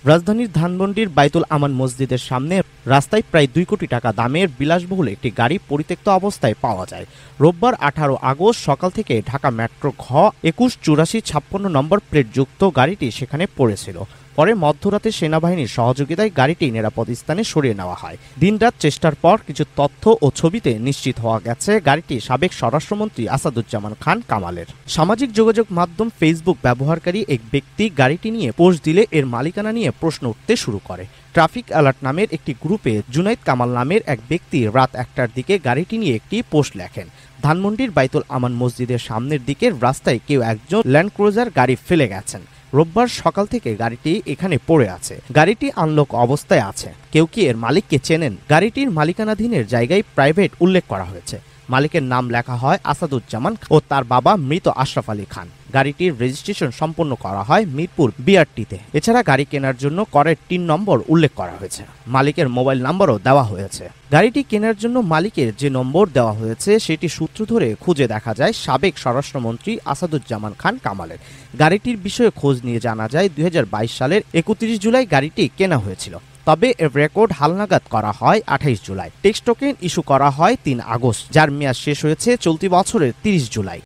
রাজধানীর ধানমন্ডির বাইতুল আমান মসজিদের সামনে রাস্তায় প্রায় ২ কোটি টাকা দামের বিলাসবহুল একটি গাড়ি পরিত্যক্ত অবস্থায় পাওয়া যায়। রোববার ১৮ আগস্ট সকাল থেকে ঢাকা মেট্রো ঘ ২১৮৪-৫৬ নম্বর প্লেটযুক্ত গাড়িটি সেখানে পড়েছিল। পরে মধ্যরাতে সেনাবাহিনীর সহযোগিতায় গাড়িটি নিরাপদ স্থানে সরিয়ে নেওয়া হয়। দিনরাত চেষ্টার পর কিছু তথ্য ও ছবিতে নিশ্চিত হওয়া গেছে গাড়িটি সাবেক স্বরাষ্ট্রমন্ত্রী আসাদুজ্জামান খান কামালের। সামাজিক যোগাযোগ মাধ্যম ফেসবুক ব্যবহারকারী এক ব্যক্তি গাড়িটি নিয়ে পোস্ট দিলে এর মালিকানা নিয়ে প্রশ্ন উঠতে শুরু করে। ট্রাফিক অ্যালার্ট নামের একটি গ্রুপে জুনাইদ কামাল নামের এক ব্যক্তি রাত ১টার দিকে গাড়িটি নিয়ে একটি পোস্ট লেখেন। ধানমন্ডির বাইতুল আমান মসজিদের সামনের দিকের রাস্তায় কেউ একজন ল্যান্ড ক্রুজার গাড়ি ফেলে গেছেন। রোববার সকাল থেকে গাড়িটি এখানে পড়ে আছে। গাড়িটি আনলক অবস্থায় আছে। কেউ কি এর মালিককে চেনেন? গাড়িটির মালিকানাধীনের জায়গায় প্রাইভেট উল্লেখ করা হয়েছে। মালিকের নাম লেখা হয় আসাদুজ্জামান ও তার বাবা মৃত আশরাফ আলী খান। গাড়িটির রেজিস্ট্রেশন সম্পন্ন করা হয় মিরপুর বিআরটিতে। এছাড়া গাড়ি কেনার জন্য করের ৩ নম্বর উল্লেখ করা হয়েছে। মালিকের মোবাইল নম্বরও দেওয়া হয়েছে। গাড়িটি কেনার জন্য মালিকের যে নম্বর দেওয়া হয়েছে সেটি সূত্র ধরে খুঁজে দেখা যায় সাবেক স্বরাষ্ট্রমন্ত্রী আসাদুজ্জামান খান কামালের। গাড়িটির বিষয়ে খোঁজ নিয়ে জানা যায় ২০২২ সালের ৩১ জুলাই গাড়িটি কেনা হয়েছিল। তবে এর রেকর্ড হালনাগাদ করা হয় ২৮ জুলাই। টেক্সট টোকেন ইস্যু করা হয় ৩ আগস্ট, যার মেয়াদ শেষ হয়েছে চলতি বছরের ৩০ জুলাই।